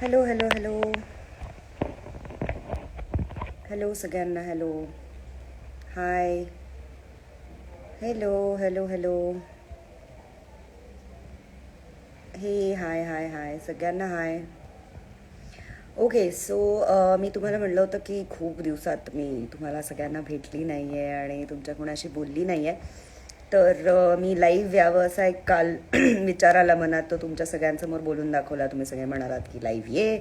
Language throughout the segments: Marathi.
हॅलो हॅलो हॅलो हॅलो सगळ्यांना hello hi hello hello hello हे हाय हाय हाय सगळ्यांना हाय. ओके सो मी तुम्हाला म्हणलं होतं की खूप दिवसात मी तुम्हाला सगळ्यांना भेटली नाही आहे आणि तुमच्या कोणाशी बोलली नाही आहे. तर मी लाईव्ह यावं असा एक काल विचार आला मनात, तो तुमच्या सगळ्यांसमोर बोलून दाखवला. तुम्ही सगळे म्हणालात की लाईव्ह ये.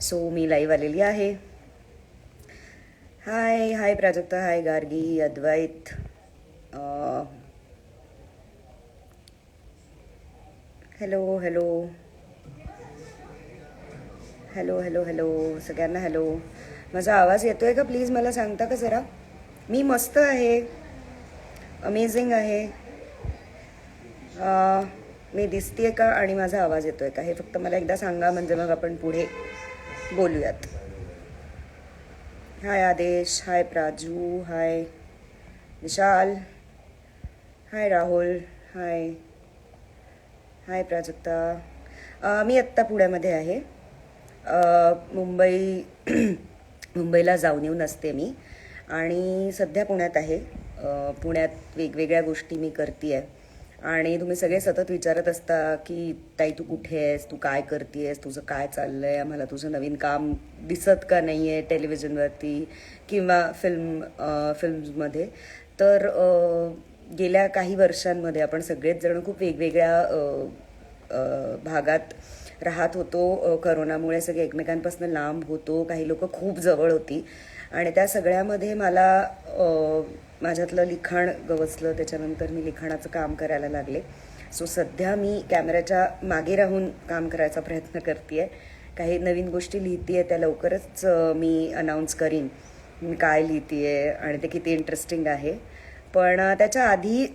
सो मी लाईव्ह आलेली आहे. Hi hi Prajakta, hi Gargi, Advait, hello hello hello hello hello सगळ्यांना हॅलो. माझा आवाज येतोय का? प्लीज मला सांगता का जरा. मी मस्त आहे, अमेझिंग आहे. मी दिसतीये का आणि माझा आवाज येतोय का हे फक्त मला एकदा सांगा, म्हणजे मग आपण पुढे बोलूयात. हाय आदेश, हाय प्राजू, हाय विशाल, हाय राहुल, हाय हाय प्राजक्ता. मी आत्ता पुण्यामध्ये आहे. मुंबई मुंबईला जाऊन येऊन असते मी आणि सध्या पुण्यात आहे. पुण्यात वेगवेगळ्या गोष्टी मी करते आहे आणि तुम्ही सगळे सतत विचारत असता की ताई तू कुठे आहेस, तू काय करते आहेस, तुझं काय चाललं आहे, आम्हाला तुझं नवीन काम दिसत का नाही आहे टेलिव्हिजनवरती किंवा फिल्म्समध्ये. तर गेल्या काही वर्षांमध्ये आपण सगळेच जण खूप वेगवेगळ्या भागात राहत होतो. करोनामुळे सगळे एकमेकांपासून लांब होतो, काही लोक खूप जवळ होती आणि त्या सगळ्यामध्ये मला माझ्यातलं लिखाण गवसलं. त्याच्यानंतर मी लिखाणाचं काम करायला लागले. सो सध्या मी कॅमेऱ्याच्या मागे राहून काम करायचा प्रयत्न करते आहे. काही नवीन गोष्टी लिहिते आहे, त्या लवकरच मी अनाऊन्स करीन मी काय लिहिते आहे आणि ते किती इंटरेस्टिंग आहे. पण त्याच्या आधी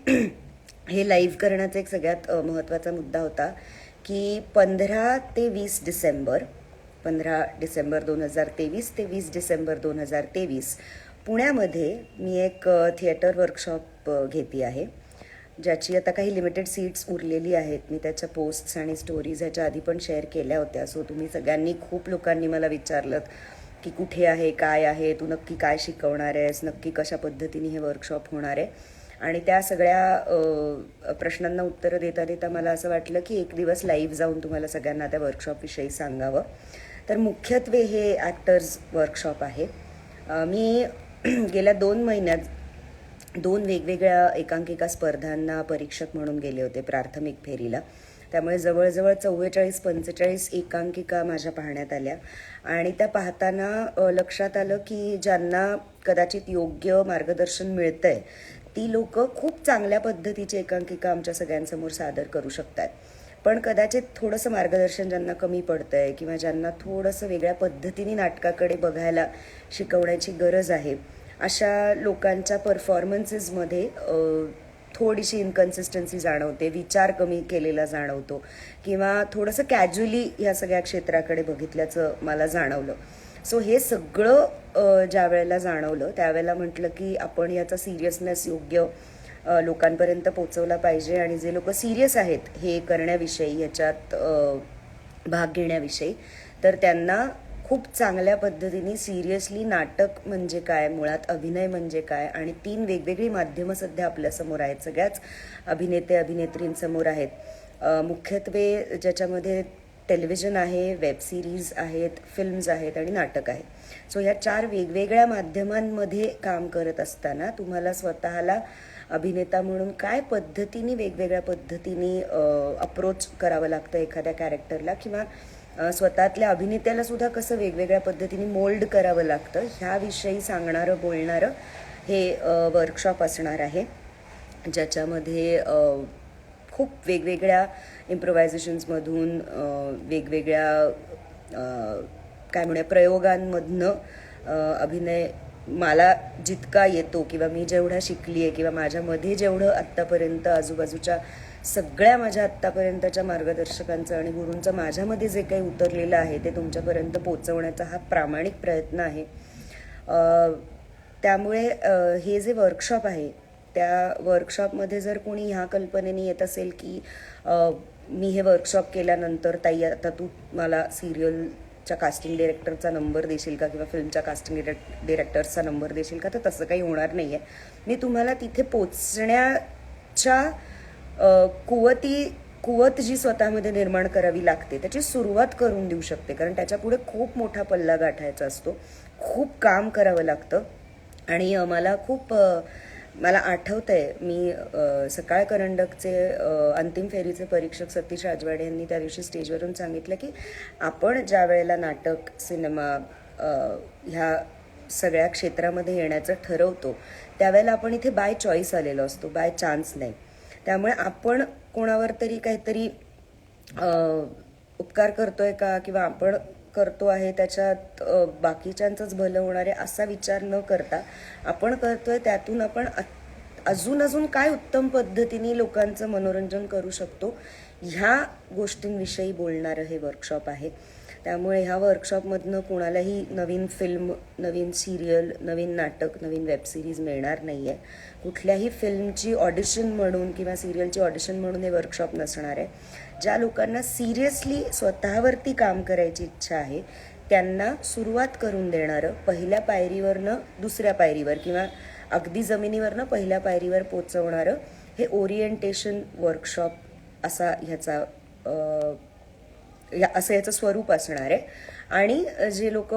हे लाईव्ह करण्याचा एक सगळ्यात महत्त्वाचा मुद्दा होता की 15 ते 20 डिसेंबर, 15 डिसेंबर 2023 ते 20 डिसेंबर 2023 पुण्यामध्ये मी एक थिएटर वर्कशॉप घेते आहे, ज्याची आता काही लिमिटेड सीट्स उरलेली आहेत. मी त्याच्या पोस्ट्स आणि स्टोरीज ह्याच्या आधी पण शेअर केल्या होत्या. सो तुम्ही सगळ्यांनी, खूप लोकांनी मला विचारलं की कुठे आहे, काय आहे, तू नक्की काय शिकवणार आहेस, नक्की कशा पद्धतीने हे वर्कशॉप होणार आहे. आणि त्या सगळ्या प्रश्नांना उत्तरं देता देता मला असं वाटलं की एक दिवस लाईव्ह जाऊन तुम्हाला सगळ्यांना त्या वर्कशॉपविषयी सांगावं. तर मुख्यत्वे हे ॲक्टर्स वर्कशॉप आहे. मी गेल्या 2 महिन्यात 2 वेगवेगळ्या एकांकिका स्पर्धांना परीक्षक म्हणून गेले होते प्राथमिक फेरीला. त्यामुळे जवळजवळ 44-45 एकांकिका माझ्या पाहण्यात आल्या आणि त्या पाहताना लक्षात आलं की ज्यांना कदाचित योग्य मार्गदर्शन मिळतं आहे ती लोक खूप चांगल्या पद्धतीची एकांकिका आमच्या सगळ्यांसमोर सादर करू शकतात. पण कदाचित थोडंसं मार्गदर्शन ज्यांना कमी पडतं आहे किंवा ज्यांना थोडंसं वेगळ्या पद्धतीने नाटकाकडे बघायला शिकवण्याची गरज आहे, अशा लोकांच्या परफॉर्मन्सेसमध्ये थोडीशी इन्कन्सिस्टन्सी जाणवते, विचार कमी केलेला जाणवतो किंवा थोडंसं कॅज्युअली ह्या सगळ्या क्षेत्राकडे बघितल्याचं मला जाणवलं. सो हे सगळं ज्या वेळेला जाणवलं त्यावेळेला म्हटलं की आपण याचा सिरियसनेस योग्य लोकांपर्यंत पोचवला पाहिजे आणि जे लोक सिरियस आहेत हे करण्याविषयी, ह्याच्यात भाग घेण्याविषयी, तर त्यांना खूप चांगल्या पद्धतीने सिरियसली नाटक म्हणजे काय, मुळात अभिनय म्हणजे काय, आणि 3 वेगवेगळी माध्यमं सध्या आपल्यासमोर आहेत, सगळ्याच अभिनेते अभिनेत्रींसमोर आहेत. मुख्यत्वे ज्याच्यामध्ये टेलिव्हिजन आहे, वेब सिरीज आहेत, फिल्म्स आहेत आणि नाटक आहे. सो ह्या 4 वेगवेगळ्या माध्यमांमध्ये काम करत असताना तुम्हाला स्वतःला अभिनेता म्हणून काय पद्धतीने, वेगवेगळ्या पद्धतीने अप्रोच करावं लागतं एखाद्या कॅरेक्टरला, किंवा स्वतःतल्या अभिनेत्याला सुद्धा कसं वेगवेगळ्या पद्धतीने मोल्ड करावं लागतं, ह्याविषयी सांगणारं बोलणारं हे वर्कशॉप असणार आहे, ज्याच्यामध्ये खूप वेगवेगळ्या इम्प्रोव्हायझेशन्समधून, वेगवेगळ्या काय म्हणूया प्रयोगांमधनं अभिनय मला जितका येतो किंवा मी जेवढा शिकली आहे किंवा माझ्यामध्ये जेवढं आत्तापर्यंत आजूबाजूच्या सगळ्या माझ्या आत्तापर्यंतच्या मार्गदर्शकांचं आणि गुरूंचं माझ्यामध्ये जे काही उतरलेलं आहे ते तुमच्यापर्यंत पोचवण्याचा हा प्रामाणिक प्रयत्न आहे. त्यामुळे हे जे वर्कशॉप आहे त्या वर्कशॉपमध्ये जर कोणी ह्या कल्पनेने येत असेल की मी हे वर्कशॉप केल्यानंतर ताई आता तू मला सिरियल च्या कास्टिंग डिरेक्टरचा नंबर देशील का किंवा फिल्मच्या कास्टिंग डिरेक्टर्सचा नंबर देशील का, तर तसं काही होणार नाही आहे. मी तुम्हाला तिथे पोचण्याच्या कुवत जी स्वतःमध्ये निर्माण करावी लागते त्याची सुरुवात करून देऊ शकते, कारण त्याच्यापुढे खूप मोठा पल्ला गाठायचा असतो, खूप काम करावं लागतं. आणि मला आठवतं आहे, मी सकाळ करंडकचे अंतिम फेरीचे परीक्षक सतीश राजवाडे यांनी त्या दिवशी स्टेजवरून सांगितलं की आपण ज्या वेळेला नाटक, सिनेमा ह्या सगळ्या क्षेत्रामध्ये येण्याचं ठरवतो त्यावेळेला आपण इथे बाय चॉईस आलेलो असतो, बाय चान्स नाही. त्यामुळे आपण कोणावर तरी काहीतरी उपकार करतोय का किंवा आपण करतो आहे त्याच्यात बाकीच्यांचंच भलं होणार आहे असा विचार न करता आपण करतोय त्यातून आपण अजून काय उत्तम पद्धतीने लोकांचं मनोरंजन करू शकतो ह्या गोष्टींविषयी बोलणारं हे वर्कशॉप आहे. त्यामुळे ह्या वर्कशॉपमधनं कोणालाही नवीन फिल्म, नवीन सिरियल, नवीन नाटक, नवीन वेबसिरीज मिळणार नाही आहे. कुठल्याही फिल्मची ऑडिशन म्हणून किंवा सिरियलची ऑडिशन म्हणून हे वर्कशॉप नसणार आहे. ज्या लोकांना सिरियसली स्वतःवरती काम करायची इच्छा आहे त्यांना सुरुवात करून देणारं, पहिल्या पायरीवरनं दुसऱ्या पायरीवर किंवा अगदी जमिनीवरनं पहिल्या पायरीवर पोचवणारं हे ओरिएंटेशन वर्कशॉप असा असं याचं स्वरूप असणार आहे. आणि जे लोक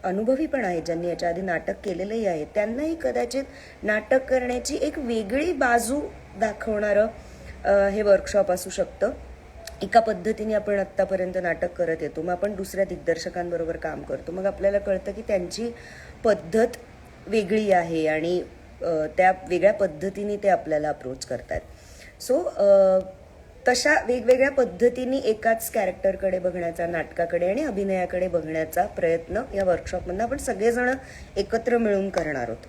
अनुभवी पण आहेत, ज्यांनी याच्या आधी नाटक केलेलंही आहे, त्यांनाही कदाचित नाटक करण्याची एक वेगळी बाजू दाखवणारं हे वर्कशॉप असू शकतं. एका पद्धतीने आपण आत्तापर्यंत नाटक करत येतो, मग आपण दुसऱ्या दिग्दर्शकांबरोबर काम करतो, मग आपल्याला कळतं की त्यांची पद्धत वेगळी आहे आणि त्या वेगळ्या पद्धतीने ते आपल्याला अप्रोच करतात. सो तशा वेगवेगळ्या पद्धतीने एकाच कॅरेक्टरकडे बघण्याचा, नाटकाकडे आणि अभिनयाकडे बघण्याचा प्रयत्न या वर्कशॉपमधनं आपण सगळेजण एकत्र मिळून करणार आहोत.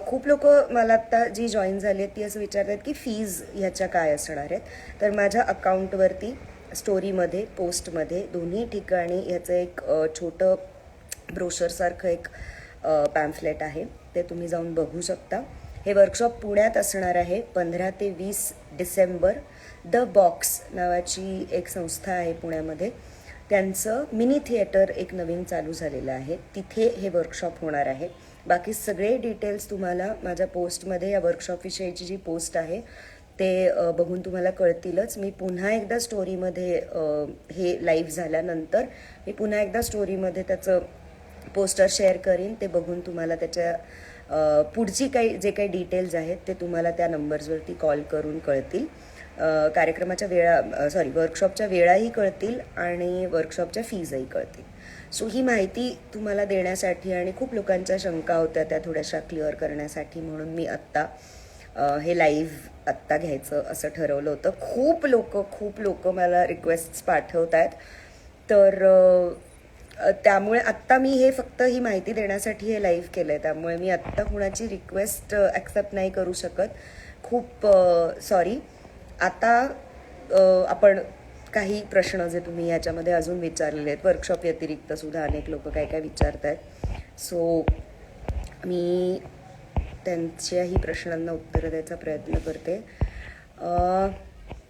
खूप लोक मला आत्ता जी जॉईन झाली आहेत ती असं विचारतात की फीज ह्याच्या काय असणार आहेत. तर माझ्या अकाउंटवरती स्टोरीमध्ये, पोस्टमध्ये दोन्ही ठिकाणी ह्याचं एक छोटं ब्रोशरसारखं एक पॅम्फलेट आहे, ते तुम्ही जाऊन बघू शकता. हे वर्कशॉप पुण्यात असणार आहे 15 ते 20 डिसेंबर. द बॉक्स नावाची एक संस्था आहे पुण्यामध्ये, त्यांचं मिनी थिएटर एक नवीन चालू झालेलं आहे, तिथे हे वर्कशॉप होणार आहे. बाकी सगळे डिटेल्स तुम्हाला माझ्या पोस्टमध्ये, या वर्कशॉपविषयीची जी पोस्ट आहे ते बघून तुम्हाला कळतीलच. मी पुन्हा एकदा स्टोरीमध्ये हे लाईव्ह झाल्यानंतर मी पुन्हा एकदा स्टोरीमध्ये त्याचं पोस्टर शेअर करीन, ते बघून तुम्हाला त्याच्या पुढची जे काही डिटेल्स आहेत ते तुम्हाला त्या नंबर्सवरती कॉल करून कळतील. कार्यक्रमाच्या वर्कशॉपच्या वेळाही कळतील आणि वर्कशॉपच्या फीजही कळतील. सो ही माहिती तुम्हाला देण्यासाठी आणि खूप लोकांच्या शंका होत्या त्या थोड्याशा क्लिअर करण्यासाठी म्हणून मी आत्ता हे लाईव्ह आत्ता घ्यायचं असं ठरवलं होतं. खूप लोक मला रिक्वेस्ट्स पाठवत आहेत, तर त्यामुळे आत्ता मी हे फक्त ही माहिती देण्यासाठी हे लाईव्ह केलं आहे. त्यामुळे मी आत्ता कुणाची रिक्वेस्ट ॲक्सेप्ट नाही करू शकत, खूप सॉरी. आता आपण काही प्रश्न जे तुम्ही ह्याच्यामध्ये अजून विचारलेले आहेत, वर्कशॉप व्यतिरिक्त सुद्धा अनेक लोक काय विचारत आहेत, सो मी त्यांच्याही प्रश्नांना उत्तरं द्यायचा प्रयत्न करते.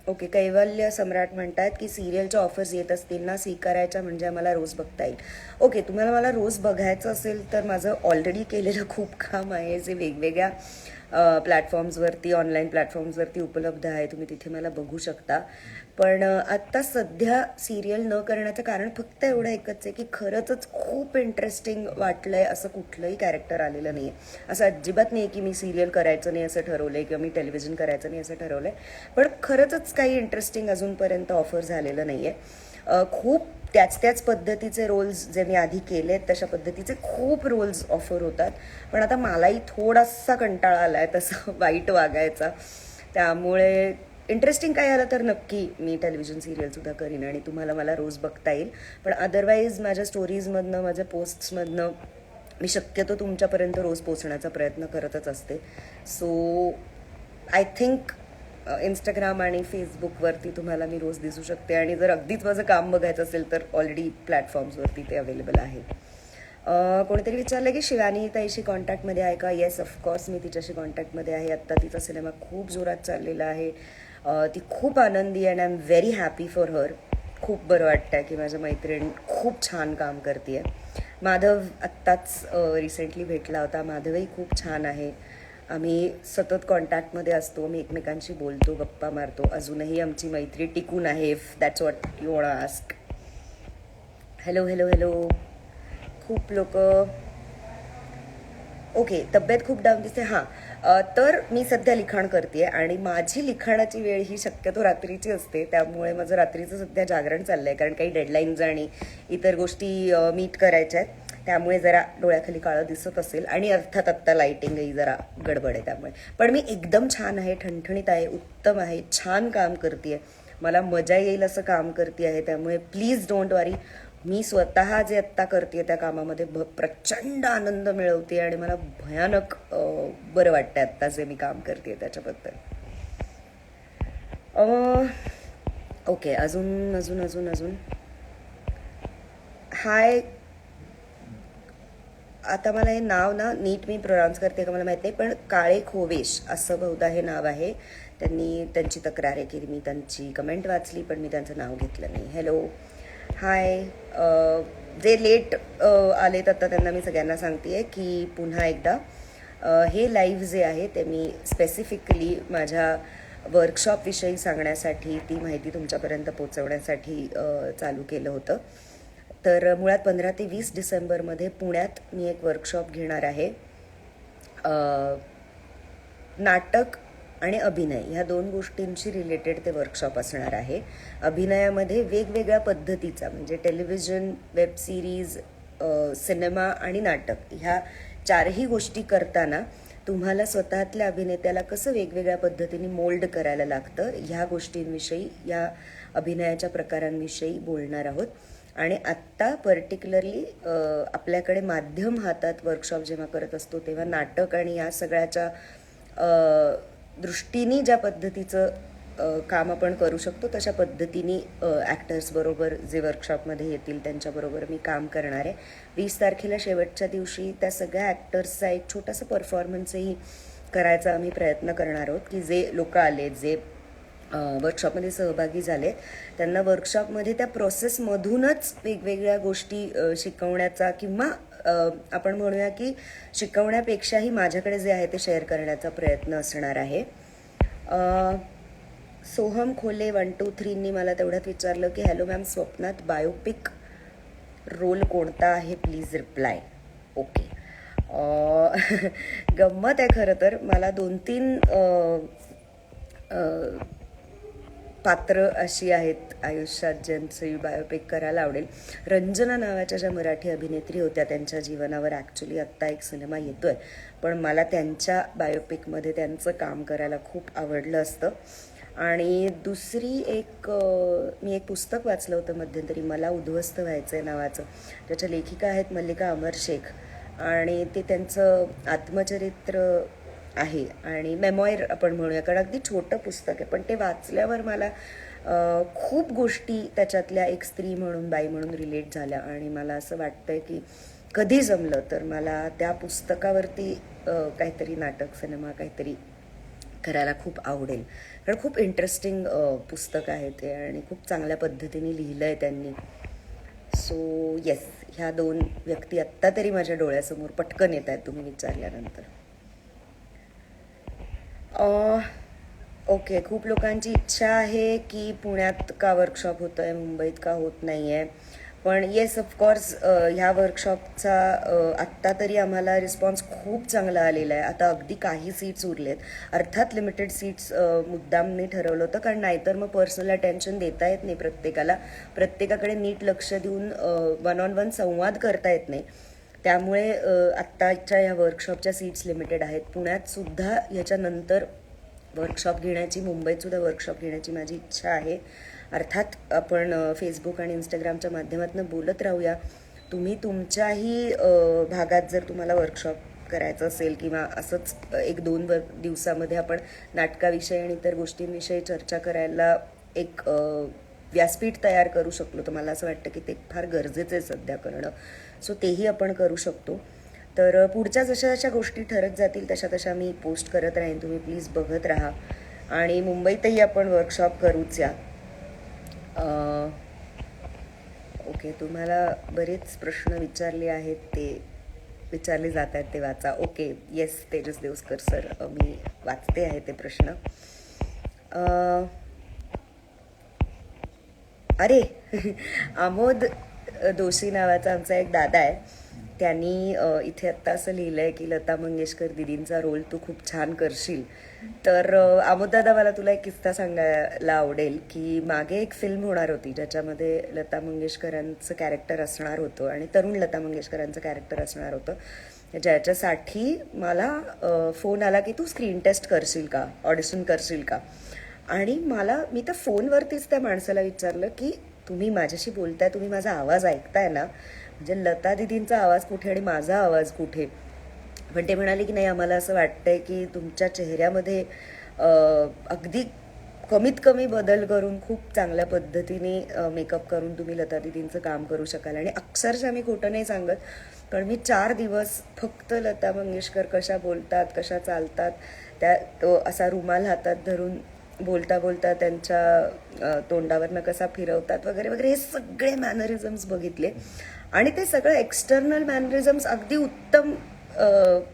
ओके, कैवल्य सम्राट म्हणतात की सिरियलच्या ऑफर्स येत असतील ना, स्वीकारायच्या म्हणजे आम्हाला रोज बघता येईल. ओके, तुम्हाला मला रोज बघायचं असेल तर माझं ऑलरेडी केलेलं खूप काम आहे जे वेगवेगळ्या प्लॅटफॉर्म्सवरती, ऑनलाईन प्लॅटफॉर्म्सवरती उपलब्ध आहे, तुम्ही तिथे मला बघू शकता. पण आत्ता सध्या सिरियल न करण्याचं कारण फक्त एवढं एकच आहे की खरंच खूप इंटरेस्टिंग वाटलंय असं कुठलंही कॅरेक्टर आलेलं नाही आहे. असं अजिबात नाही की मी सिरियल करायचं नाही असं ठरवलंय किंवा मी टेलिव्हिजन करायचं नाही असं ठरवलंय, पण खरंच काही इंटरेस्टिंग अजूनपर्यंत ऑफर झालेलं नाही आहे. खूप त्याच पद्धतीचे रोल्स जे मी आधी केलेत तशा पद्धतीचे खूप रोल्स ऑफर होतात, पण आता मलाही थोडासा कंटाळा आला आहे तसं वाईट वागायचा. त्यामुळे इंटरेस्टिंग काय आलं तर नक्की मी टेलिव्हिजन सिरियलसुद्धा करीन आणि तुम्हाला मला रोज बघता येईल. पण अदरवाईज माझ्या स्टोरीजमधनं, माझ्या पोस्ट्समधनं मी शक्यतो तुमच्यापर्यंत रोज पोचण्याचा प्रयत्न करतच असते. सो आय थिंक इंस्टाग्राम आणि फेसबुकवरती तुम्हाला मी रोज दिसू शकते, आणि जर अगदीच माझं काम बघायचं असेल तर ऑलरेडी प्लॅटफॉर्म्सवरती ते अवेलेबल आहे. कोणीतरी विचारलं की शिवानी ताईशी कॉन्टॅक्टमध्ये आहे का? येस, ऑफकोर्स मी तिच्याशी कॉन्टॅक्टमध्ये आहे. आत्ता तिचा सिनेमा खूप जोरात चाललेला आहे, ती खूप आनंदी आहे and I am very happy for her. खूप बरं वाटतं की माझ्या मैत्रीण खूप छान काम करते. माधव आत्ताच रिसेंटली भेटला होता. माधवही खूप छान आहे. आम्ही सतत कॉन्टॅक्टमध्ये असतो, आम्ही एकमेकांशी बोलतो, गप्पा मारतो. अजूनही आमची मैत्री टिकून आहे, if that's what you want ask. Hello hello hello. खूप लोक. ओके, तब्येत खूप डाऊन दिसते. हां, तर मी सध्या लिखाण करते आणि माझी लिखाणाची वेळ ही शक्यतो रात्रीची असते. त्यामुळे माझं रात्रीचं सध्या जागरण चाललं आहे, कारण काही डेडलाईन्स आणि इतर गोष्टी मीट करायच्या आहेत. त्यामुळे जरा डोळ्याखाली काळं दिसत असेल आणि अर्थात आत्ता लाईटिंगही जरा गडबड आहे. त्यामुळे पण मी एकदम छान आहे, ठणठणीत आहे, उत्तम आहे, छान काम करते. मला मजा येईल असं काम करते आहे. त्यामुळे प्लीज डोंट वरी. मी स्वतः जे आत्ता करते त्या कामामध्ये प्रचंड आनंद मिळवते आणि मला भयानक बरं वाटतं आत्ता जे मी काम करते त्याच्याबद्दल. ओके, अजून अजून अजून अजून हाय. आता मला हे नाव ना नीट मी प्रोनाऊन्स करते का मला माहीत नाही, पण काळे खोवेश असं बहुधा हे नाव आहे. त्यांनी त्यांची तक्रार आहे की मी त्यांची कमेंट वाचली पण मी त्यांचं नाव घेतलं नाही. Hello, hi. जे लेट आलेत आता त्यांना मी सगळ्यांना सांगते आहे की पुन्हा एकदा हे लाईव्ह जे आहे ते मी स्पेसिफिकली माझ्या वर्कशॉपविषयी सांगण्यासाठी, ती माहिती तुमच्यापर्यंत पोचवण्यासाठी चालू केलं होतं. तर मुळात 15 ते 20 डिसेंबरमध्ये पुण्यात मी एक वर्कशॉप घेणार आहे. नाटक आणि अभिनय ह्या दोन गोष्टींशी रिलेटेड ते वर्कशॉप असणार आहे. अभिनयामध्ये वेगवेगळ्या पद्धतीचा, म्हणजे टेलिव्हिजन, वेब सिरीज, सिनेमा आणि नाटक ह्या चारही गोष्टी करताना तुम्हाला स्वतःतल्या अभिनेत्याला कसं वेगवेगळ्या पद्धतीने मोल्ड करायला लागतं ह्या गोष्टींविषयी, या अभिनयाच्या प्रकारांविषयी बोलणार आहोत. आणि आत्ता पर्टिक्युलरली आपल्याकडे माध्यम हातात वर्कशॉप जेव्हा करत असतो तेव्हा नाटक आणि या सगळ्याच्या दृष्टीने ज्या पद्धतीचं काम आपण करू शकतो तशा पद्धतीने ॲक्टर्सबरोबर जे वर्कशॉपमध्ये येतील त्यांच्याबरोबर मी काम करणार आहे. 20 तारखेला शेवटच्या दिवशी त्या सगळ्या ॲक्टर्सचा एक छोटासा परफॉर्मन्सही करायचा आम्ही प्रयत्न करणार आहोत, की जे लोक आले, जे वर्कशॉपमध्ये सहभागी झाले, त्यांना वर्कशॉपमध्ये त्या प्रोसेसमधूनच वेगवेगळ्या गोष्टी शिकवण्याचा, किंवा आपण म्हणूया की शिकवण्यापेक्षाही माझ्याकडे जे आहे ते शेअर करण्याचा प्रयत्न असणार आहे. सोहम खोले 123नी मला तेवढ्यात विचारलं की हॅलो मॅम, स्वप्नात बायोपिक रोल कोणता आहे, प्लीज रिप्लाय. ओके, गंमत आहे खरं तर. मला 2-3 पात्र अशी आहेत आयुष्यात ज्यांची बायोपिक करायला आवडेल. रंजना नावाच्या ज्या मराठी अभिनेत्री होत्या त्यांच्या जीवनावर ॲक्च्युली आत्ता एक सिनेमा येतो आहे, पण मला त्यांच्या बायोपिकमध्ये त्यांचं काम करायला खूप आवडलं असतं. आणि दुसरी एक, मी एक पुस्तक वाचलं होतं मध्यंतरी, मला उद्ध्वस्त व्हायचं आहे नावाचं, ज्याच्या लेखिका आहेत मल्लिका अमर शेख, आणि ते त्यांचं आत्मचरित्र आहे आणि मेमॉयर आपण म्हणूया, कारण अगदी छोटं पुस्तक आहे, पण ते वाचल्यावर मला खूप गोष्टी त्याच्यातल्या एक स्त्री म्हणून, बाई म्हणून रिलेट झाल्या. आणि मला असं वाटतंय की कधी जमलं तर मला त्या पुस्तकावरती काहीतरी नाटक, सिनेमा काहीतरी करायला खूप आवडेल, कारण खूप इंटरेस्टिंग पुस्तक आहे ते आणि खूप चांगल्या पद्धतीने लिहिलं आहे त्यांनी. सो येस, ह्या 2 व्यक्ती आत्ता तरी माझ्या डोळ्यासमोर पटकन येत आहेत तुम्ही विचारल्यानंतर. ओके, खूप लोकांची इच्छा आहे की पुण्यात का वर्कशॉप होतं आहे, मुंबईत का होत नाही आहे. पण येस, ऑफकोर्स ह्या वर्कशॉपचा आत्ता तरी आम्हाला रिस्पॉन्स खूप चांगला आलेला आहे. आता अगदी काही सीट्स उरलेत, अर्थात लिमिटेड सीट्स मुद्दामने ठरवलं होतं, कारण नाहीतर मग पर्सनल अटेन्शन देता येत नाही प्रत्येकाला, प्रत्येकाकडे नीट लक्ष देऊन 1-on-1 संवाद करता येत नाही. त्यामुळे आत्ताच्या ह्या वर्कशॉपच्या सीट्स लिमिटेड आहेत. पुण्यात सुद्धा ह्याच्यानंतर वर्कशॉप घेण्याची, मुंबईतसुद्धा वर्कशॉप घेण्याची माझी इच्छा आहे. अर्थात आपण फेसबुक आणि इंस्टाग्रामच्या माध्यमातून बोलत राहूया. तुम्ही तुमच्याही भागात जर तुम्हाला वर्कशॉप करायचं असेल किंवा असंच 1-2 दिवसामध्ये आपण नाटकाविषयी आणि इतर गोष्टींविषयी चर्चा करायला एक व्यासपीठ तयार करू शकलो, तर मला असं वाटतं की ते फार गरजेचं आहे सध्या करणं. सो तेही आपण करू शकतो. तर पुढच्या जशा जशा गोष्टी ठरत जातील तशा तशा मी पोस्ट करत राहीन, तुम्ही प्लीज बघत राहा. आणि मुंबईतही आपण वर्कशॉप करूच या. ओके, तुम्हाला बरेच प्रश्न विचारले आहेत ते विचारले जात आहेत ते वाचा. Okay, yes Tejas Devaskar sir, मी वाचते आहे ते प्रश्न. अरे आमोद दोशी नावाचा आमचा एक दादा आहे. त्यांनी इथे आत्ता असं लिहिलं आहे की लता मंगेशकर दिदींचा रोल तू खूप छान करशील. तर आमोद दादा, मला तुला एक किस्सा सांगायला आवडेल की मागे एक फिल्म होणार होती ज्याच्यामध्ये लता मंगेशकरांचं कॅरेक्टर असणार होतं आणि तरुण लता मंगेशकरांचं कॅरेक्टर असणार होतं, ज्याच्यासाठी मला फोन आला की तू स्क्रीन टेस्ट करशील का, ऑडिशन करशील का. आणि मी त्या फोनवरतीच त्या माणसाला विचारलं की तुम्ही माझ्याशी बोलताय, तुम्ही माझा आवाज ऐकताय ना, म्हणजे लता दिदींचा आवाज कुठे आणि माझा आवाज कुठे. पण ते म्हणाले की नाही, आम्हाला असं वाटतंय की तुमच्या चेहऱ्यामध्ये अगदी कमीत कमी बदल करून खूप चांगल्या पद्धतीने मेकअप करून तुम्ही लता दिदींचं काम करू शकाल. आणि अक्षरशः मी खोटं नाही सांगत, पण मी 4 दिवस फक्त लता मंगेशकर कशा बोलतात, कशा चालतात, तो असा रुमाल हातात धरून बोलता बोलता त्यांच्या तोंडावरनं कसा फिरवतात वगैरे वगैरे, हे सगळे मॅनरिझम्स बघितले. आणि ते सगळं एक्सटर्नल मॅनरिझम्स अगदी उत्तम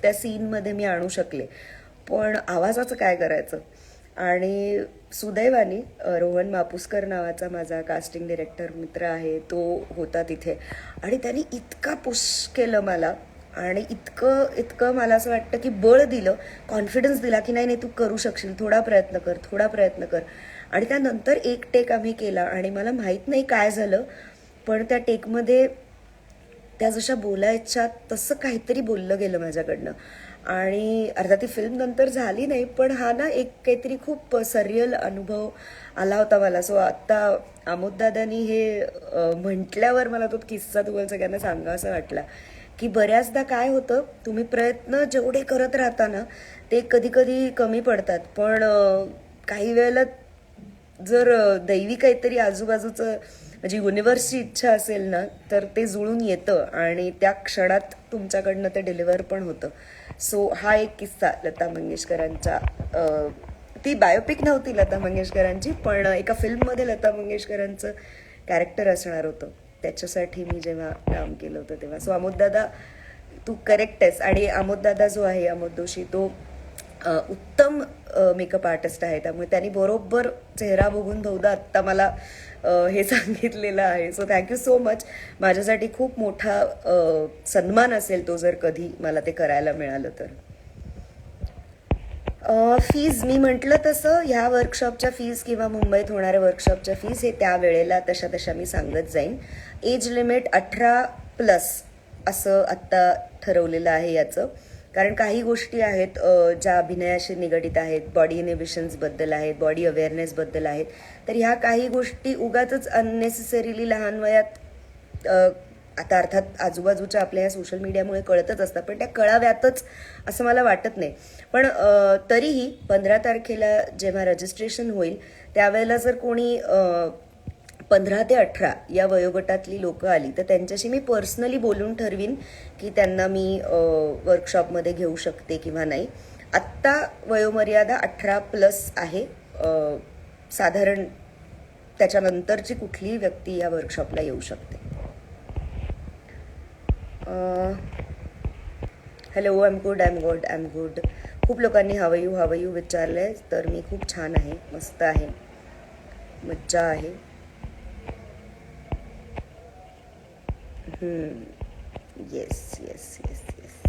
त्या सीनमध्ये मी आणू शकले. पण आवाजाचं काय करायचं. आणि सुदैवाने रोहन मापुसकर नावाचा माझा कास्टिंग डिरेक्टर मित्र आहे, तो होता तिथे. आणि त्यांनी इतका पुश केलं मला आणि इतकं मला असं वाटतं की बळ दिलं, कॉन्फिडन्स दिला की नाही नाही तू करू शकशील, थोडा प्रयत्न कर. आणि त्यानंतर एक टेक आम्ही केला आणि मला माहीत नाही काय झालं, पण त्या टेकमध्ये त्या जशा बोलायच्या तसं काहीतरी बोललं गेलं माझ्याकडनं. आणि अर्थात ती फिल्म नंतर झाली नाही, पण हा ना एक काहीतरी खूप सरियल अनुभव आला होता मला. सो आत्ता आमोददादांनी हे म्हटल्यावर मला तो किस्सा तुम्हाला सगळ्यांना सांगा असं वाटला की बऱ्याचदा काय होतं, तुम्ही प्रयत्न जेवढे करत राहता ना ते कधी कधी कमी पडतात, पण काही वेळेला जर दैवी काहीतरी आजूबाजूचं म्हणजे युनिव्हर्सची इच्छा असेल ना तर ते जुळून येतं आणि त्या क्षणात तुमच्याकडनं ते डिलिव्हर पण होतं. सो हा एक किस्सा लता मंगेशकरांचा, ती बायोपिक नव्हती लता मंगेशकरांची, पण एका फिल्ममध्ये लता मंगेशकरांचं कॅरेक्टर असणार होतं, त्याच्यासाठी मी जेव्हा काम केलं होतं तेव्हा. सो आमोददादा तू करेक्ट आहेस. आणि आमोददादा जो आहे, आमोद दोशी, तो उत्तम मेकअप आर्टिस्ट आहे, त्यामुळे त्यांनी बरोबर चेहरा बघून बहुधा आत्ता मला हे सांगितलेलं आहे. So thank you so much. माझ्यासाठी खूप मोठा सन्मान असेल तो जर कधी मला ते करायला मिळालं तर. फीज मी म्हटलं तसं ह्या वर्कशॉपच्या फीज किंवा मुंबईत होणाऱ्या वर्कशॉपच्या फीज हे त्यावेळेला तशा मी सांगत जाईन. एज लिमिट 18+ असं आत्ता ठरवलेलं आहे याचं, कारण काही गोष्टी आहेत ज्या अभिनयाशी निगडीत आहेत, बॉडी इनिबिशन्सबद्दल आहेत, बॉडी अवेअरनेसबद्दल आहेत. तर ह्या काही गोष्टी उगाचच अननेसेसरीली लहान वयात आता अर्थात आजूबाजूच्या आपल्या या सोशल मीडियामुळे कळतच असतात, पण त्या कळाव्यातच असं मला वाटत नाही. पण तरीही 15 तारखेला जेव्हा रजिस्ट्रेशन होईल त्यावेळेला जर कोणी 15 ते 18 या वयोगटातली लोकं आली तर त्यांच्याशी मी पर्सनली बोलून ठरवीन की त्यांना मी वर्कशॉपमध्ये घेऊ शकते किंवा नाही. आत्ता वयोमर्यादा 18+ आहे. साधारण त्याच्यानंतरची कुठलीही व्यक्ती या वर्कशॉपला येऊ शकते. Hello, I am good. खूप लोकांनी हाव यू विचारलं आहे, तर मी खूप छान आहे, मस्त आहे, मज्जा आहे. येस.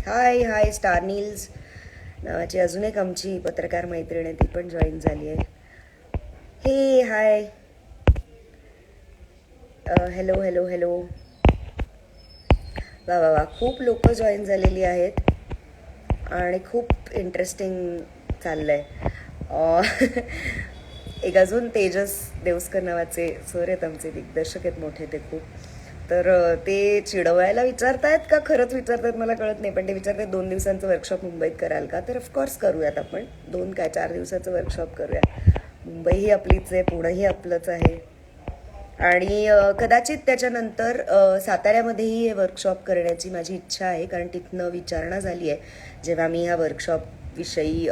हाय स्टारनील्स नावाची अजून एक आमची पत्रकार मैत्रीण आहे, ती पण जॉईन झाली आहे. हे हाय, हॅलो. वा खूप लोक जॉईन झालेली आहेत आणि खूप इंटरेस्टिंग चाललंय. एक अजून तेजस देवस्कर नावाचे सर आहेत, आमचे दिग्दर्शक आहेत मोठे ते खूप. तर ते चिडवायला विचारतायत का खरंच विचारतायत मला कळत नाही, पण ते विचारतात 2 दिवसांचं वर्कशॉप मुंबईत कराल का. तर ऑफकोर्स करूयात आपण. 2 काय 4 दिवसाचं वर्कशॉप करूया. मुंबई ही आपलीच आहे, पुणंही आपलंच आहे. आणि कदाचित त्याच्यानंतर साताऱ्यामध्येही हे वर्कशॉप करण्याची माझी इच्छा आहे, कारण तिथनं विचारणा झाली आहे जेव्हा मी ह्या वर्कशॉप विषयी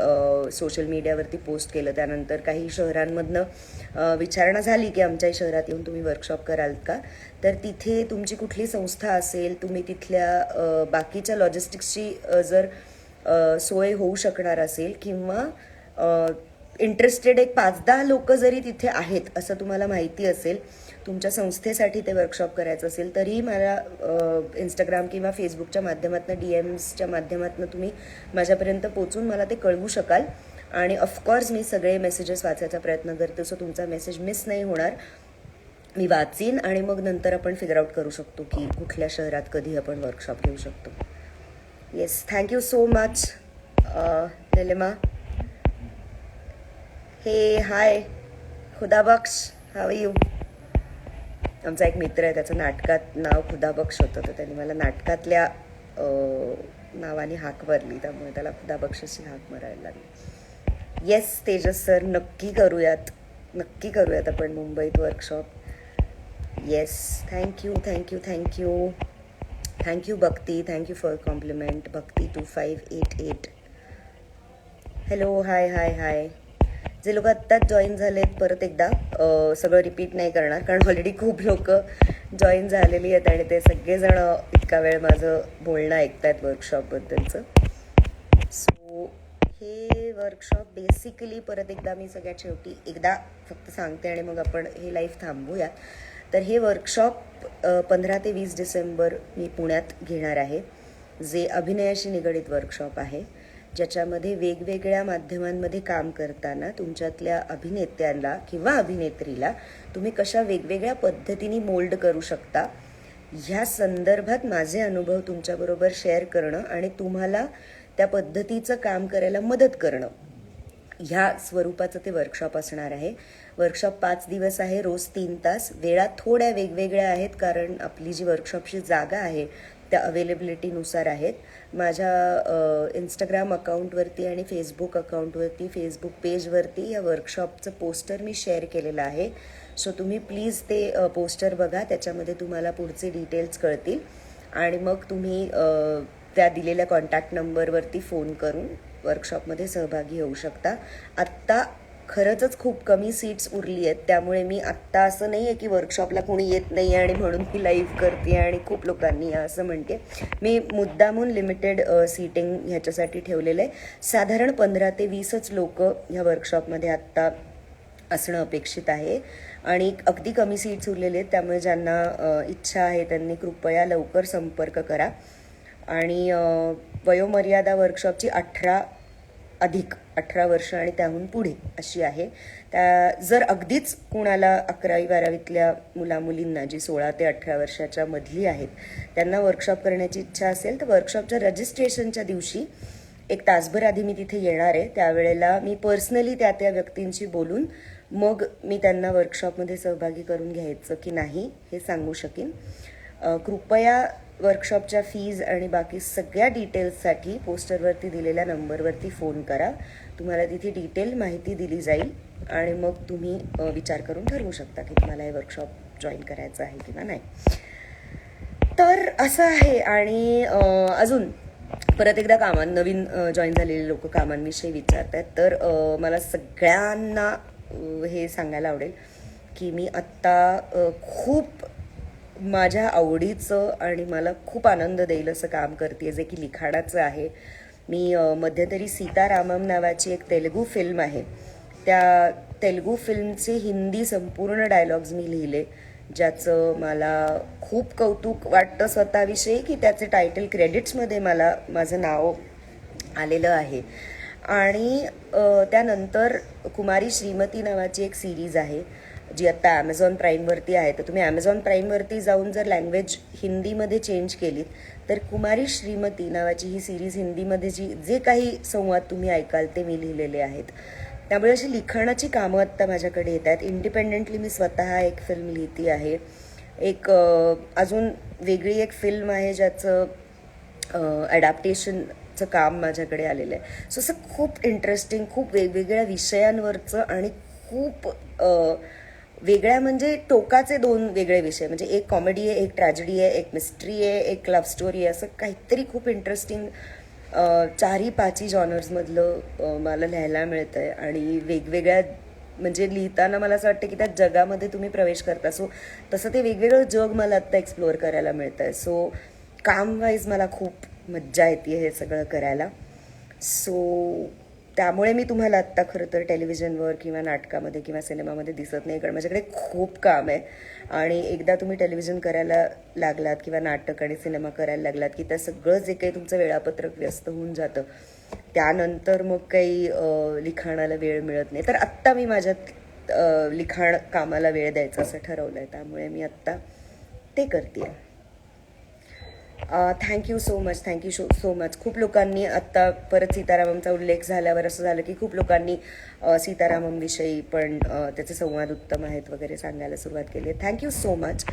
सोशल मीडियावरती पोस्ट केलं. त्यानंतर काही शहरांमधनं विचारणा झाली की आमच्याही शहरात येऊन तुम्ही वर्कशॉप कराल का. तर तिथे तुमची कुठली संस्था असेल, तुम्ही तिथल्या बाकीच्या लॉजिस्टिक्सची जर सोय होऊ शकणार असेल किंवा इंटरेस्टेड एक 5-10 लोक जरी तिथे आहेत असं तुम्हाला माहिती असेल, तुमच्या संस्थेसाठी ते वर्कशॉप करायचं असेल, तरीही मला इंस्टाग्राम किंवा फेसबुकच्या माध्यमातून DMsच्या माध्यमातून तुम्ही माझ्यापर्यंत पोचून मला ते कळवू शकाल. आणि ऑफकोर्स मी सगळे मेसेजेस वाचायचा प्रयत्न करते, सो तुमचा मेसेज मिस नाही होणार. मी वाचीन आणि मग नंतर आपण फिगर आउट करू शकतो की कुठल्या शहरात कधी आपण वर्कशॉप घेऊ शकतो. Yes, thank you so much Nilima. हे हाय खुदाबख्श, हाव यू. आमचा एक मित्र आहे, त्याचं नाटकात नाव खुदाबख्श होतं, तर त्यांनी मला नाटकातल्या नावाने हाक मारली, त्यामुळे त्याला खुदाबख्शची हाक मारायला लागली. येस तेजस सर, नक्की करूयात आपण मुंबईत workshop. Yes, thank you Bhakti, thank you for compliment. Bhakti 2588. Hello, hi. जे लोक आत्ताच जॉईन झालेत, परत एकदा सगळं रिपीट नाही करणार, कारण ऑलरेडी खूप लोक जॉईन झालेली आहेत आणि ते सगळेजण इतका वेळ माझं बोलणं ऐकतायत वर्कशॉपबद्दलचं. सो हे वर्कशॉप बेसिकली परत एकदा मी सगळ्यात शेवटी एकदा फक्त सांगते आणि मग आपण हे लाईव्ह थांबूया. तर हे वर्कशॉप 15 ते 20 डिसेंबर मी पुण्यात घेणार आहे, जे अभिनयाशी निगडीत वर्कशॉप आहे, ज्याच्यामध्ये वेगवेगळ्या माध्यमांमध्ये काम करताना तुमच्यातल्या अभिनेत्यांना किंवा अभिनेत्रीला तुम्ही कशा वेगवेगळ्या पद्धतीने मोल्ड करू शकता ह्या संदर्भात माझे अनुभव तुमच्याबरोबर शेअर करणं आणि तुम्हाला त्या पद्धतीचं काम करायला मदत करणं, ह्या स्वरूपाचं ते वर्कशॉप असणार आहे. वर्कशॉप 5 दिवस आहे, रोज 3 तास. वेळा थोड्या वेगवेगळ्या आहेत, कारण आपली जी वर्कशॉपची जागा आहे त्या अवेलेबिलिटीनुसार आहेत. माझ्या इंस्टाग्राम अकाउंटवरती आणि फेसबुक अकाउंटवरती, फेसबुक पेजवरती या वर्कशॉपचं पोस्टर मी शेअर केलेलं आहे. सो तुम्ही प्लीज ते पोस्टर बघा, त्याच्यामध्ये तुम्हाला पुढचे डिटेल्स कळतील आणि मग तुम्ही त्या दिलेल्या कॉन्टॅक्ट नंबरवरती फोन करून वर्कशॉपमध्ये सहभागी होऊ शकता. आत्ता खरंच खूप कमी सीट्स उरली आहेत, त्यामुळे मी आत्ता असं नाही आहे की वर्कशॉपला कोणी येत नाही आणि म्हणून मी लाईव्ह करते आणि खूप लोकांनी या असं म्हणते. मी मुद्दामून लिमिटेड सीटिंग ह्याच्यासाठी ठेवलेलं आहे. साधारण 15 ते 20च लोक ह्या वर्कशॉपमध्ये आत्ता असणं अपेक्षित आहे आणि अगदी कमी सीट्स उरलेले आहेत, त्यामुळे ज्यांना इच्छा आहे त्यांनी कृपया लवकर संपर्क करा. आणि वयोमर्यादा वर्कशॉपची 18 वर्ष आणि त्याहून पुढे अशी आहे. जर अगदीच कुणाला 11वी-12वीतल्या मुलामुलींना जी 16 ते 18 वर्षाच्या मधली आहेत त्यांना वर्कशॉप करण्याची इच्छा असेल तर वर्कशॉपच्या रजिस्ट्रेशनच्या दिवशी 1 तासभर आधी मी तिथे येणार आहे. त्यावेळेला मी पर्सनली त्या व्यक्तींशी बोलून मग मी त्यांना वर्कशॉपमध्ये सहभागी करून घ्यायचं की नाही हे सांगू शकेन. कृपया वर्कशॉपच्या फीज आणि बाकी सगळ्या डिटेल्ससाठी पोस्टरवरती दिलेल्या नंबरवरती फोन करा. तुम्हाला तिथे डिटेल माहिती दिली जाईल आणि मग तुम्ही विचार करून ठरवू शकता की तुम्हाला हे वर्कशॉप जॉईन करायचं आहे किंवा नाही. तर असं आहे. आणि अजून परत एकदा नवीन जॉईन झालेले लोक कामांविषयी विचारत आहेत, तर मला सगळ्यांना हे सांगायला आवडेल की मी आत्ता खूप माझ्या आवडीचं आणि मला खूप आनंद देईल असं काम करते, जे की लिखाणाचं आहे. मी मध्यंतरी सीतारामम नावाची एक तेलुगू फिल्म आहे, त्या तेलुगू फिल्मचे हिंदी संपूर्ण डायलॉग्स मी लिहिले, ज्याचं मला खूप कौतुक वाटतं स्वतःविषयी की त्याचे टायटल क्रेडिट्समध्ये माझं नाव आलेलं आहे. आणि त्यानंतर कुमारी श्रीमती नावाची एक सिरीज आहे जी आत्ता ॲमेझॉन प्राईमवरती आहे. तर तुम्ही ॲमेझॉन प्राईमवरती जाऊन जर लँग्वेज हिंदीमध्ये चेंज केलीत तर कुमारी श्रीमती नावाची ही सिरीज हिंदीमध्ये जे काही संवाद तुम्ही ऐकाल ते मी लिहिलेले आहेत. त्यामुळे अशी लिखाणाची कामं आत्ता माझ्याकडे येत आहेत. इंडिपेंडेंटली मी स्वतः एक फिल्म लिहिती आहे. एक अजून वेगळी एक फिल्म आहे ज्याचं ॲडॅप्टेशनचं काम माझ्याकडे आलेलं आहे. सो असं खूप इंटरेस्टिंग, खूप वेगवेगळ्या विषयांवरचं आणि खूप वेगळ्या म्हणजे टोकाचे 2 वेगळे विषय, म्हणजे एक कॉमेडी आहे, एक ट्रॅजेडी आहे, एक मिस्ट्री आहे, एक लव्ह स्टोरी आहे, असं काहीतरी खूप इंटरेस्टिंग चारही पाचही जॉनर्समधलं मला लिहायला मिळतं आहे आणि वेगवेगळ्या म्हणजे लिहिताना मला असं वाटतं की त्या जगामध्ये तुम्ही प्रवेश करता. सो तसं ते वेगवेगळं जग मला आत्ता एक्सप्लोअर करायला मिळतं आहे. सो काम वाईज मला खूप मज्जा येते हे सगळं करायला. सो त्यामुळे मी तुम्हाला आत्ता खरं तर टेलिव्हिजनवर किंवा नाटकामध्ये किंवा सिनेमामध्ये दिसत नाही, कारण माझ्याकडे खूप काम आहे. आणि एकदा तुम्ही टेलिव्हिजन करायला लागलात किंवा नाटक आणि सिनेमा करायला लागलात की त्या सगळं जे काही तुमचं वेळापत्रक व्यस्त होऊन जातं, त्यानंतर मग काही लिखाणाला वेळ मिळत नाही. तर आत्ता मी माझ्या लिखाण कामाला वेळ द्यायचं असं ठरवलं आहे, त्यामुळे मी आत्ता ते करते. Thank you so much, thank you so much. खूप लोकांनी आत्ता परत सीताराममचा उल्लेख झाल्यावर असं झालं की खूप लोकांनी सीताराममविषयी पण त्याचे संवाद उत्तम आहेत वगैरे सांगायला सुरुवात केली आहे. Thank you so much.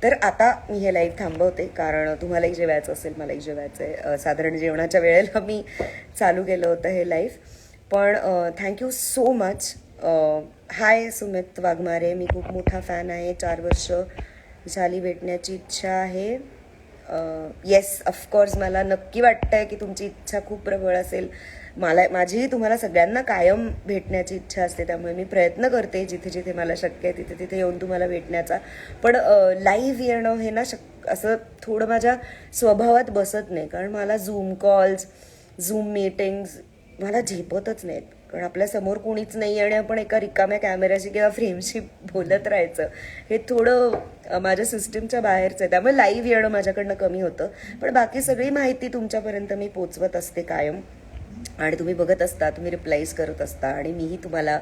तर आता मी हे लाईव्ह थांबवते, कारण तुम्हालाही जेवायचं असेल, मलाही जेवायचं आहे. साधारण जेवणाच्या वेळेला मी चालू केलं होतं हे लाईव्ह. पण थँक्यू सो मच. हाय सुमित वाघमारे, मी खूप मोठा फॅन आहे. 4 वर्ष झाली भेटण्याची इच्छा आहे. येस, ऑफकोर्स मला नक्की वाटतं आहे की तुमची इच्छा खूप प्रबळ असेल. माझीही तुम्हाला सगळ्यांना कायम भेटण्याची इच्छा असते, त्यामुळे मी प्रयत्न करते जिथे जिथे मला शक्य आहे तिथे तिथे येऊन तुम्हाला भेटण्याचा. पण लाईव्ह येणं हे ना असं थोडं माझ्या स्वभावात बसत नाही, कारण मला झूम कॉल्स, झूम मीटिंग्स मला झेपतच नाहीत. कारण आपल्यासमोर कोणीच नाही आणि आपण एका रिकाम्या कॅमेऱ्याशी किंवा फ्रेमशी बोलत राहायचं हे थोडं माझ्या सिस्टीमच्या बाहेरचं आहे. त्यामुळे लाईव्ह येणं माझ्याकडनं कमी होतं. पण बाकी सगळी माहिती तुमच्यापर्यंत मी पोचवत असते कायम, आणि तुम्ही बघत असता, तुम्ही रिप्लाईज करत असता, आणि मीही तुम्हाला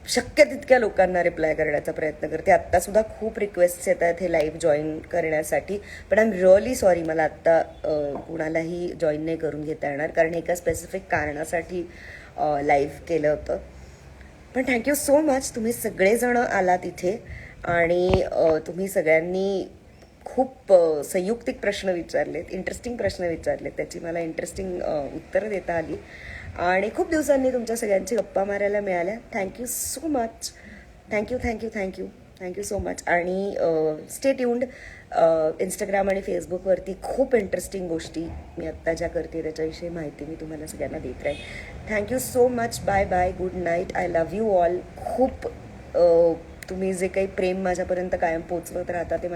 शक्य तितक्या लोकांना रिप्लाय करण्याचा प्रयत्न करते. आत्तासुद्धा खूप रिक्वेस्ट्स येत आहेत हे लाईव्ह जॉईन करण्यासाठी, पण आय एम रिअली सॉरी, मला आत्ता कुणालाही जॉईन नाही करून घेता येणार, कारण एका स्पेसिफिक कारणासाठी लाईव्ह केलं होतं. पण थँक्यू सो मच, तुम्ही सगळेजण आलात इथे, आणि तुम्ही सगळ्यांनी खूप संयुक्तिक प्रश्न विचारलेत, इंटरेस्टिंग प्रश्न विचारलेत, त्याची मला इंटरेस्टिंग उत्तरं देता आली, आणि खूप दिवसांनी तुमच्या सगळ्यांची गप्पा मारायला मिळाल्या. Thank you so much. Thank you thank you thank you thank you so much. आणि स्टे ट्यून्ड. इंस्टाग्राम आणि फेसबुकवरती खूप इंटरेस्टिंग गोष्टी मी आत्ता ज्या करते त्याच्याविषयी माहिती मी तुम्हाला सगळ्यांना देत राहील. Thank you so much. Bye bye. Good night. I love you all. खूप तुम्ही जे काही प्रेम माझ्यापर्यंत कायम पोचवत राहता ते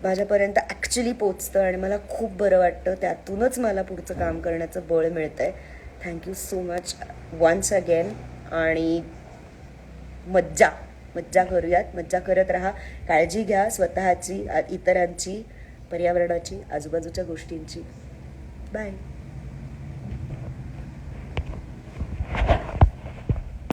माझ्यापर्यंत ॲक्च्युली पोचतं, आणि मला खूप बरं वाटतं. त्यातूनच मला पुढचं काम करण्याचं बळ मिळतं आहे. Thank you so much once again. आणि मज्जा करूयात, मज्जा करत राहा. काळजी घ्या स्वतःची, इतरांची, पर्यावरणाची, आजूबाजूच्या गोष्टींची. बाय.